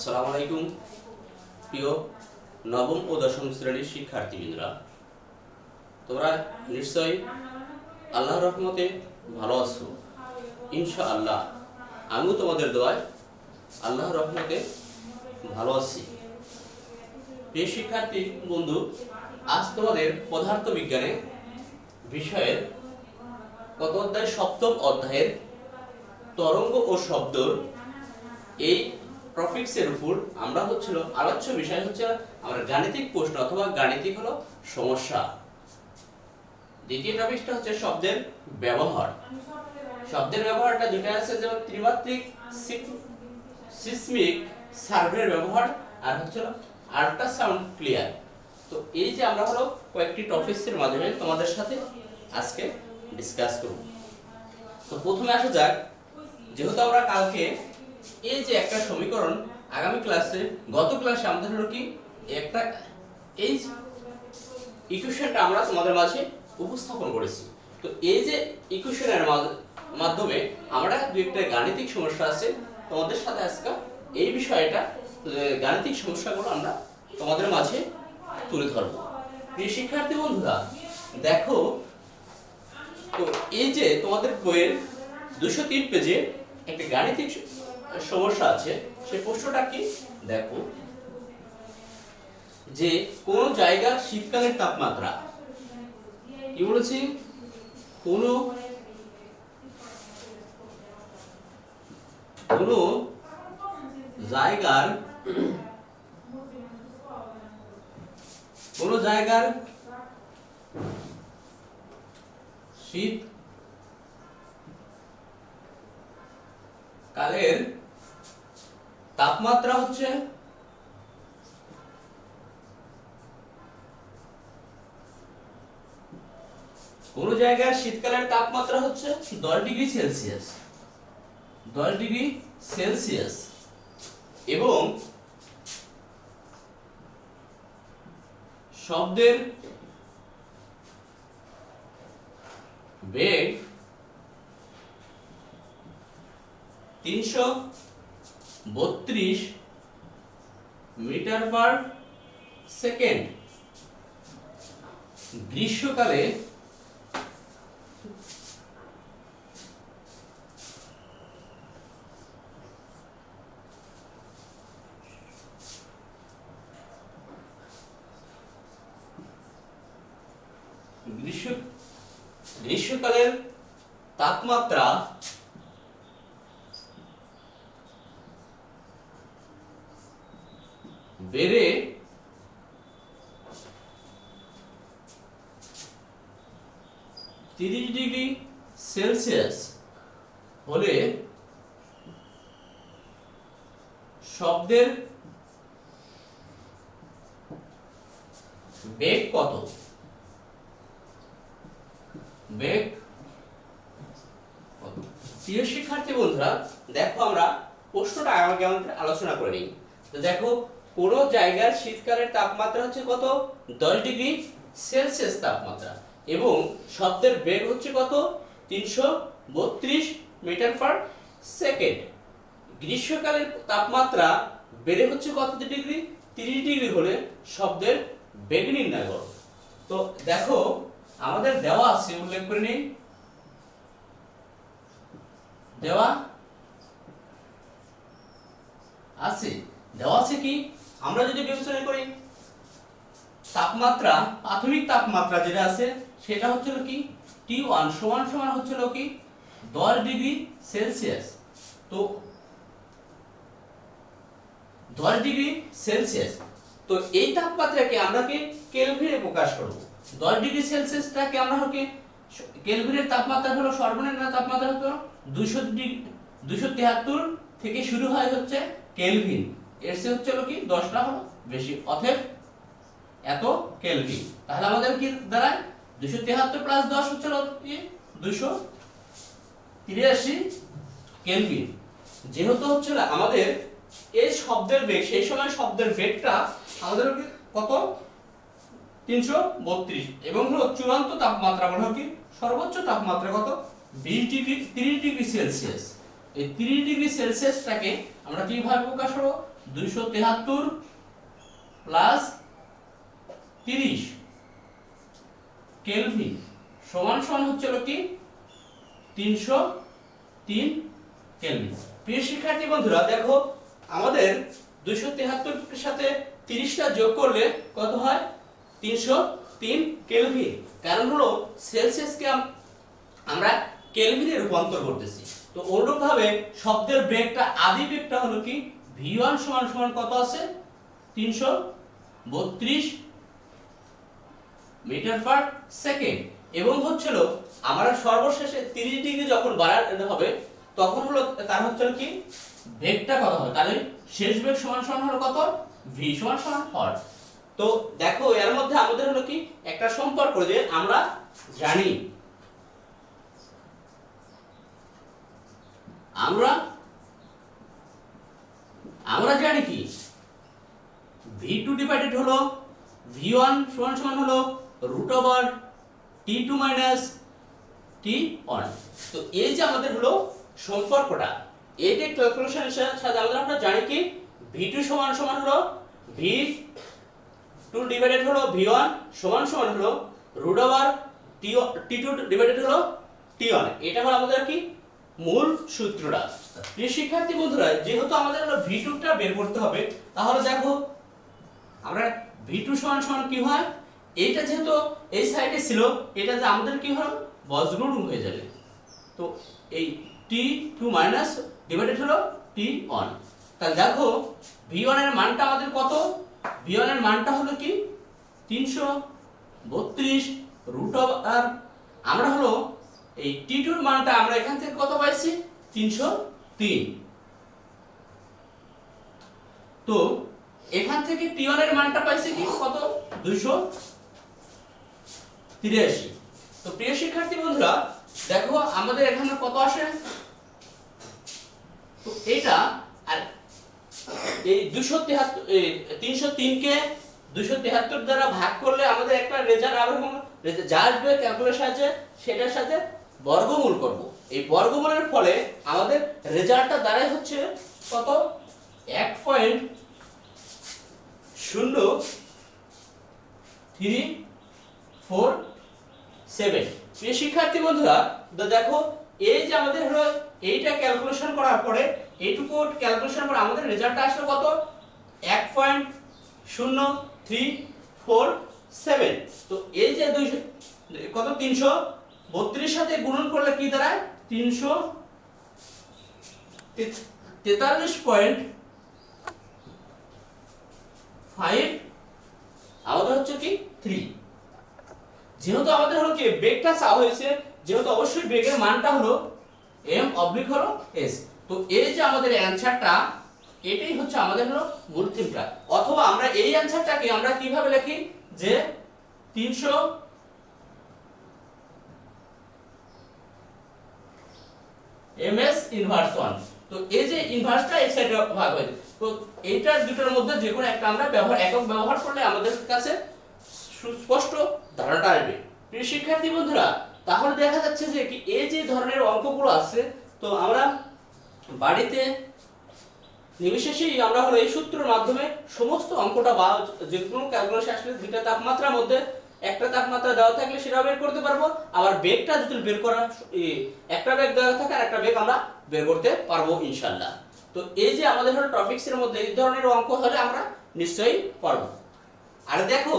আসসালামু আলাইকুম প্রিয় নবম ও দশম শ্রেণীর শিক্ষার্থীবৃন্দরা, তোমরা নিশ্চয়ই আল্লাহর রহমতে ভালো আছো। ইনশাআল্লাহ আমিও তোমাদের দোয়ায় আল্লাহর রহমতে ভালো আছি। প্রিয় শিক্ষার্থী বন্ধু, আজ তোমাদের পদার্থ বিজ্ঞানে বিষয়ের কত অধ্যায়? সপ্তম অধ্যায়ের তরঙ্গ ও শব্দর এই টপিকসের উপর আমরা আলোচ্য বিষয় হচ্ছে আমরা গাণিতিক প্রশ্ন অথবা গাণিতিক হলো সমস্যা। দ্বিতীয় টপিকটা হচ্ছে শব্দের ব্যবহার। শব্দের ব্যবহারটা দুটো আছে, যেমন ত্রিমাত্রিক সিসমিক সার্ভের ব্যবহার আর হচ্ছে আল্ট্রাসাউন্ড ক্লিয়ার। তো এই যে আমরা হলো কয়েকটি টপিকসের মাধ্যমে তোমাদের সাথে আজকে ডিসকাস করব। তো প্রথমে আসা যাক, যেহেতু আমরা কালকে এই যে একটা সমীকরণ আগামী ক্লাসে গত ক্লাসে আমাদের হলো কি একটা এই ইকুয়েশনটা আমরা তোমাদের মাঝে উপস্থাপন করেছি। তো এই যে ইকুয়েশনের মাধ্যমে আমরা দুই একটা গাণিতিক সমস্যা আছে তোমাদের সাথে আজকে এই বিষয়টা গাণিতিক সমস্যাগুলো আমরা তোমাদের মাঝে তুলে ধরব। প্রিয় শিক্ষার্থী বন্ধুরা, দেখো তো এই যে তোমাদের বইয়ের 203 পেজে একটা গাণিতিক সমস্যা আছে। সেই প্রশ্নটা কি দেখো, যে কোন জায়গার শীতকালের তাপমাত্রা, কি বলেছি, কোন জায়গার শীতকালের তাপমাত্রা হচ্ছে কোন জায়গার শীতকালের তাপমাত্রা হচ্ছে 10 ডিগ্রি সেলসিয়াস, 10 ডিগ্রি সেলসিয়াস, এবং শব্দের বেগ 332 মিটার পার সেকেন্ড। গ্রীষ্মকালে গ্রীষ্মকালের তাপমাত্রা বেড়ে 30 ডিগ্রি সেলসিয়াস হলে শব্দের বেগ কত? বেগ কত? প্রিয় শিক্ষার্থী বন্ধুরা, দেখো আমরা প্রশ্নটা আগে আমাদের আলোচনা করে নিই। তো দেখো, কোন জায়গার শীতকালের তাপমাত্রা হচ্ছে কত? 10 ডিগ্রি সেলসিয়াস তাপমাত্রা, এবং শব্দের বেগ হচ্ছে কত? 332 মিটার পার সেকেন্ড। গ্রীষ্মকালের তাপমাত্রা বেড়ে হচ্ছে কত ডিগ্রি? 30 ডিগ্রি হলে শব্দের বেগ নির্ণয় করো। তো দেখো আমাদের দেওয়া আছে, উল্লেখ করে নিই, দেওয়া আছে কি, আমরা যদি বিবেচনা করি তাপমাত্রা, প্রাথমিক তাপমাত্রা যেটা আছে সেটা হচ্ছিল কি T1 সমান সমান হচ্ছিল কি 10 ডিগ্রি সেলসিয়াস। তো 10 ডিগ্রি সেলসিয়াস, তো এই তাপমাত্রাকে আমরা কি কেলভিনে প্রকাশ করব। 10 ডিগ্রি সেলসিয়াসটাকে আমরা কি কেলভিনের তাপমাত্রা হলো সর্বনিম্ন তাপমাত্রা হলো 273 থেকে শুরু হয় হচ্ছে কেলভিন, এর চেয়ে হচ্ছে কি 10টা হলো বেশি, অতএব এত কেলভিন। তাহলে আমাদের কি দাঁড়ায় 273 প্লাস 10 হচ্ছে কি 283 কেলভিন। যেহেতু হচ্ছে আমাদের এই শব্দের বেগ, সেই সময় শব্দের বেগটা আমাদের কত? 332, এবং হলো চূড়ান্ত তাপমাত্রা হলো কি সর্বোচ্চ তাপমাত্রা কত? 20 ডিগ্রি 30 ডিগ্রি সেলসিয়াস। এই 30 ডিগ্রি সেলসিয়াসটাকে আমরা কিভাবে প্রকাশ করব? 273 প্লাস 30 কেলভিন সমান সমান হচ্ছে কি 303 কেলভিন। প্রিয় শিক্ষার্থী বন্ধুরা দেখো আমাদের 273 এর সাথে 30 টা যোগ করলে কত হয় 303 কেলভিন। কারণ হলো সেলসিয়াসকে আমরা কেলভিনে রূপান্তর করতেছি। তো অনুরূপভাবে শব্দের বেগটা আদি বেগটা হলো কি v1 সমান সমান কত আছে 332 মিটার পার সেকেন্ড এবং হচ্ছিল আমরা সর্বশেষে 30 ডিগ্রি যখন বাড়াতে হবে তখন হলো তার হচ্ছে কি বেগটা কত হবে, তাহলে শেষ বেগ সমান সমান হলো কত v সমান সমান হর। তো দেখো এর মধ্যে আমাদের হলো কি একটা সম্পর্ক যে আমরা জানি আমরা জানি কি v2 ডিভাইডেড হলো v1 সমান সমান হলো √t2 - t1। তো এই যে আমাদের হলো সম্পর্কটা এইটা ক্যালকুলেশনের সাথে আমরা জানি কি v2 সমান সমান হলো v2 ডিভাইডেড হলো v1 সমান সমান হলো √t2 ডিভাইডেড হলো t1। এটা হলো আমাদের কি মূল সূত্রটা। প্রিয় শিক্ষার্থী বন্ধুরা যেহেতু আমাদের হলো v2 টা বের করতে হবে তাহলে দেখো আমরা v2 সমান সমান কি হয় এইটা যেহেতু এই সাইডে ছিল এটা যে আমাদের কি হলো বজ্ররূপ হয়ে যাবে। তো এই t2 মাইনাস ডিভাইডেড হলো t1। তাহলে দেখো v1 এর মানটা আমাদের কত v1 এর মানটা হলো কি 332 √ আমরা হলো এই t2 এর মানটা আমরা এখান থেকে কত পাইছি 303। তো এখান থেকে t1 এর মানটা পাইছি কি কত 283। তো প্রিয় শিক্ষার্থী বন্ধুরা দেখো আমাদের এখানে কত আসে তো এটা আর এই 303 কে 273 দ্বারা ভাগ করলে আমাদের একটা রেজাল্ট যা আসবে ক্যালকুলেশন আছে সেটার সাথে বর্গমূল করব। এই বর্গমূলের ফলে আমাদের রেজাল্টটা দাঁড়ায় হচ্ছে কত 1.0347। প্রিয় শিক্ষার্থী বন্ধুরা দেখো এই যে আমাদের হলো এইটা ক্যালকুলেশন করার পরে এইটুকু ক্যালকুলেশন করে আমাদের রেজাল্টটা আসলো কত 1.0347। তো এই যে কত 332 সাথে গুণন করলে কি দাঁড়ায় 343.5 আমাদের হচ্ছে কি 3। যেহেতু আমাদের হলো কি বেগটা চাওয়া হয়েছে যেহেতু অবশ্যই বেগের মানটা হলো m অবলিক হলো s। তো এই যে আমাদের অ্যানসারটা এটাই হচ্ছে আমাদের হলো মূল থিমটা। অথবা আমরা এই অ্যানসারটাকে আমরা কিভাবে লিখি যে 300 ms ইনভার্স 1। তো এই যে ইনভার্সটা এই সাইডে ভাগ হয়েছে তো এইটার দুটোর মধ্যে যে কোনো একটা আমরা একক ব্যবহার করলে আমাদের কাছে সুস্পষ্ট ধারণাটা আসবে। প্রিয় শিক্ষার্থী বন্ধুরা তাহলে দেখা যাচ্ছে যে কি এই যে ধরনের অঙ্কগুলো আছে তো আমরা বাড়িতে নির্বিশেষেই আমরা হলো এই সূত্রের মাধ্যমে সমস্ত অঙ্কটা বা যে কোনো ক্যালকুলেশন আসলে দুইটা তাপমাত্রার মধ্যে একটা তাপমাত্রা দেওয়া থাকলে সেটা বের করতে পারবো, আবার বেগটা যদি বের করা একটা বেগ দেওয়া থাকে আর একটা বেগ আমরা বের করতে পারবো ইনশাআল্লাহ। তো এই যে আমাদের হলো টপিকসের মধ্যে এই ধরনের অঙ্ক হলে আমরা নিশ্চয়ই পারবো। আর দেখো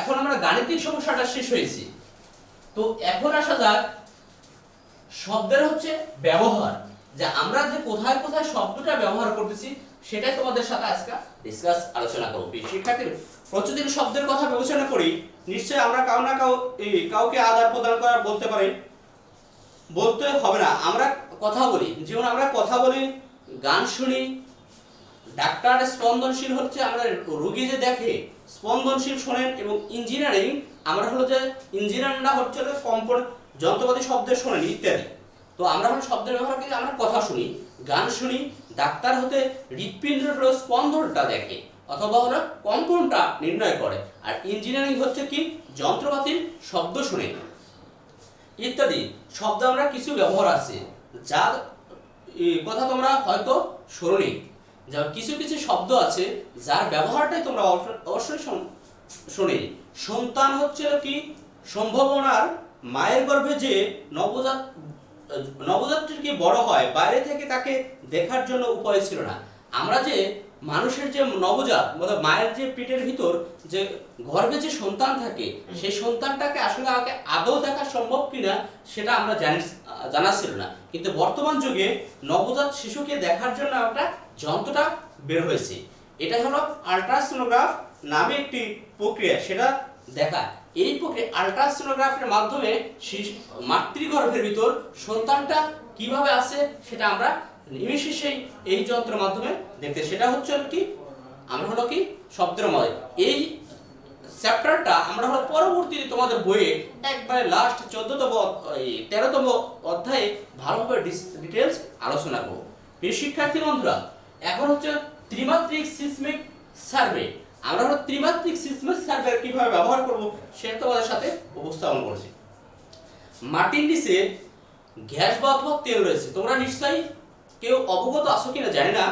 এখন আমরা গাণিতিক সমস্যাটা শেষ হয়েছি। তো এখন আসা যাক শব্দের হচ্ছে ব্যবহার, যে আমরা যে কোথায় কোথায় শব্দটা ব্যবহার করতেছি সেটাই তোমাদের সাথে আজকে ডিসকাস আলোচনা করব। শিক্ষার্থীরা প্রতিদিন শব্দের কথা বিবেচনা করি নিশ্চয়ই আমরা কাউকে আদার প্রদান করা বলতে পারি, বলতে হবে না, আমরা কথা বলি, যেমন আমরা কথা বলি, গান শুনি, ডাক্তার স্পন্দনশীল হচ্ছে আমরা রোগী যে দেখে স্পন্দনশীল শোনেন, এবং ইঞ্জিনিয়ারিং আমরা হলো যে ইঞ্জিনিয়াররা হচ্ছে কম্পন যন্ত্রপাতি শব্দের শোনেন ইত্যাদি। তো আমরা হলো শব্দের ব্যবহার করি, আমরা কথা শুনি, গান শুনি, ডাক্তার হতে হৃৎপিণ্ডের হলো স্পন্দনটা দেখে অথবা হলো কম্পনটা নির্ণয় করে, আর ইঞ্জিনিয়ারিং হচ্ছে কি যন্ত্রপাতির শব্দ শুনে ইত্যাদি। শব্দ আমরা কিছু ব্যবহার আছে যার কথা তোমরা হয়তো শোনোনি, যেমন কিছু কিছু শব্দ আছে যার ব্যবহারটাই তোমরা অবশ্যই শোনে। সন্তান হচ্ছে কি সম্ভাবনার মায়ের গর্ভে যে নবজাতকটি বড় হয়, বাইরে থেকে তাকে দেখার জন্য উপায় ছিল না। আমরা যে মানুষের যে নবজাত মায়ের যে পেটের ভিতর যে গর্ভে যে সন্তান থাকে, সেই সন্তানটাকে আসলে আমাকে আদৌ দেখা সম্ভব কিনা সেটা আমরা জানা ছিল না। কিন্তু বর্তমান যুগে নবজাত শিশুকে দেখার জন্য একটা যন্ত্রটা বের হয়েছে। এটা হলো আল্ট্রাসোনোগ্রাফ নামে একটি প্রক্রিয়া, সেটা দেখায়। এই প্রক্রিয়া আল্ট্রাসোনোগ্রাফের মাধ্যমে মাতৃগর্ভের ভিতর সন্তানটা কিভাবে আছে সেটা আমরা নিমিষেই এই যন্ত্রের মাধ্যমে দেখতে। সেটা হচ্ছে কি আমরা হলো কি শব্দের মধ্যে এই চ্যাপ্টারটা আমরা হলো পরবর্তীতে তোমাদের বইয়ে একবারে লাস্ট 13তম অধ্যায়ে ভালোভাবে ডিটেলস আলোচনা করব। প্রিয় শিক্ষার্থী বন্ধুরা, এখন হচ্ছে ত্রিমাত্রিক সিসমিক সার্ভে। আমরা হলো ত্রিমাত্রিক সিসমিক সার্ভে কিভাবে ব্যবহার করব সেটা তোমাদের সাথে উপস্থাপন করেছি। মাটির নিচে গ্যাস বা অথবা তেল রয়েছে, তোমরা নিশ্চয়ই কেউ অবগত আছো কিনা জানি না।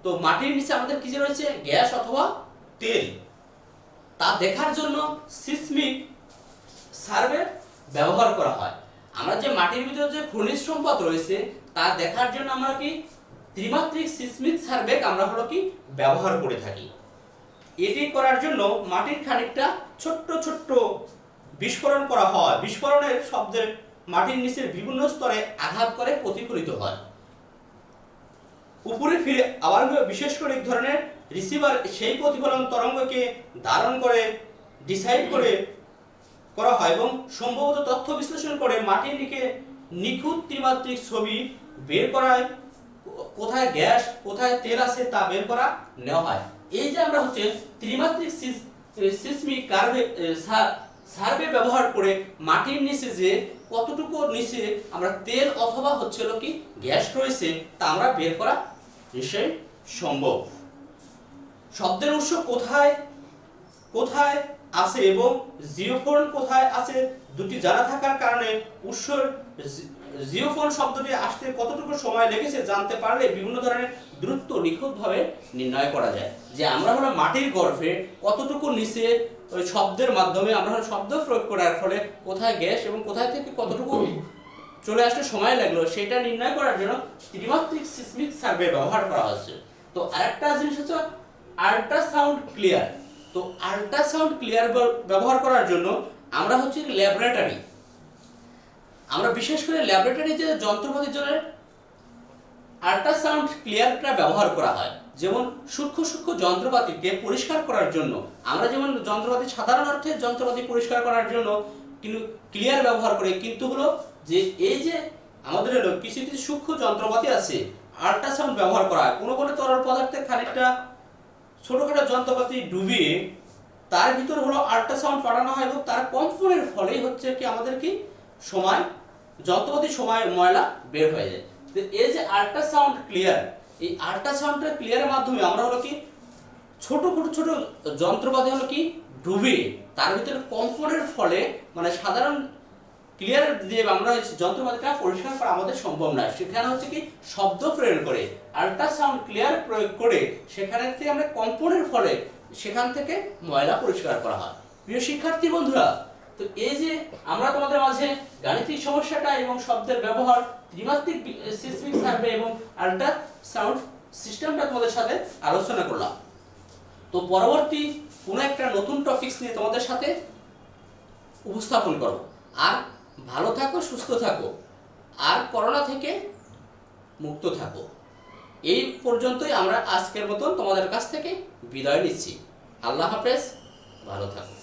তো মাটির নিচে আমাদের কি রয়েছে, গ্যাস অথবা তেল। তা দেখার জন্য সিসমিক সার্ভে ব্যবহার করা হয়। আমরা যে মাটির ভিতরে যে খনিজ সম্পদ রয়েছে তা দেখার জন্য আমরা কি ত্রিমাত্রিক সিসমিক সার্ভে আমরা হলো কি ব্যবহার করে থাকি। এটি করার জন্য মাটির খানিকটা ছোট্ট ছোট্ট বিস্ফোরণ করা হয়। বিস্ফোরণের শব্দের মাটির নিচের বিভিন্ন স্তরে আঘাত করে প্রতিফলিত হয়। উপরে ফিরে আবার বিশেষ করে এক ধরনের রিসিভার সেই প্রতিফলন তরঙ্গকে ধারণ করে ডিসাইড করা হয় এবং সম্ভবত তথ্য বিশ্লেষণ করে মাটির নিচে নিখুঁত ত্রিমাত্রিক ছবি বের করায় কোথায় গ্যাস কোথায় তেল আছে তা বের করা নেওয়া হয়। এই যে আমরা হচ্ছে ত্রিমাত্রিক সিসমিক সার্ভে ব্যবহার করে মাটির নিচে যে কতটুকু নিচে আমরা তেল অথবা হচ্ছিল কি গ্যাস রয়েছে তা আমরা বের করা নিশ্চয়ই সম্ভব। শব্দের উৎস কোথায় কোথায় আছে এবং জিওফোন কোথায় আছে দুটি জানা থাকার কারণে উৎসর জিওফোন শব্দটি আসতে কতটুকু সময় লেগেছে জানতে পারলে বিভিন্ন ধরনের দ্রুত নিখুঁতভাবে নির্ণয় করা যায় যে আমরা হলো মাটির গর্ভে কতটুকু নিচে ওই শব্দের মাধ্যমে আমরা শব্দ প্রয়োগ করার ফলে কোথায় গ্যাস এবং কোথায় থেকে কতটুকু চলে আসতে সময় লাগলো সেটা নির্ণয় করার জন্য ত্রিমাত্রিক সিসমিক সার্ভে ব্যবহার করা হচ্ছে। তো আরেকটা জিনিস হচ্ছে আল্ট্রাসাউন্ড ক্লিয়ার। তো আল্ট্রাসাউন্ড ক্লিয়ার ব্যবহার করার জন্য আমরা হচ্ছে ল্যাবরেটরি, আমরা বিশেষ করে ল্যাবরেটরি যে যন্ত্রপাতির জন্য আল্ট্রাসাউন্ড ক্লিয়ারটা ব্যবহার করা হয়। যেমন সূক্ষ্ম সূক্ষ্ম যন্ত্রপাতিকে পরিষ্কার করার জন্য আমরা যেমন যন্ত্রপাতি সাধারণ অর্থে যন্ত্রপাতি পরিষ্কার করার জন্য কিন্তু ক্লিয়ার ব্যবহার করি, কিন্তু হলো যে এই যে আমাদের হলো কিছু কিছু সূক্ষ্ম যন্ত্রপাতি আছে আল্ট্রাসাউন্ড ব্যবহার করা হয়। কোনো কোনো তরল পদার্থে খানিকটা ছোটখাটো যন্ত্রপাতি ডুবিয়ে তার ভিতর হলো আল্ট্রাসাউন্ড পাঠানো হয় এবং তার কম্পনের ফলেই হচ্ছে কি আমাদের কি সময় যন্ত্রপাতি সময় ময়লা বের হয়ে যায়। তো এই যে আল্ট্রাসাউন্ড ক্লিয়ার, এই আল্ট্রাসাউন্ড ক্লিয়ারের মাধ্যমে আমরা হলো কি ছোট ছোট যন্ত্রপাতি হলো কি ডুবিয়ে তার ভিতরে কম্পনের ফলে মানে সাধারণ ক্লিয়ার দিয়ে আমরা যন্ত্রপাতিটা পরিষ্কার করা আমাদের সম্ভব নয়। সেখানে হচ্ছে কি শব্দ প্রয়োগ করে আল্ট্রাসাউন্ড ক্লিয়ার প্রয়োগ করে সেখানে থেকে আমরা কম্পনের ফলে সেখান থেকে ময়লা পরিষ্কার করা হয়। প্রিয় শিক্ষার্থী বন্ধুরা, তো এই যে আমরা তোমাদের মাঝে গাণিতিক সমস্যাটা এবং শব্দের ব্যবহার ত্রিমাত্রিক সিসমিক সার্ভে এবং আল্ট্রাসাউন্ড সিস্টেমটা তোমাদের সাথে আলোচনা করলাম। তো পরবর্তী কোনো একটা নতুন টপিকস নিয়ে তোমাদের সাথে উপস্থাপন করো। আর ভালো থাকো, সুস্থ থাকো, আর করোনা থেকে মুক্ত থাকো। এই পর্যন্তই আমরা আজকের মতন তোমাদের কাছ থেকে বিদায় নিচ্ছি। আল্লাহ হাফেজ, ভালো থাকো।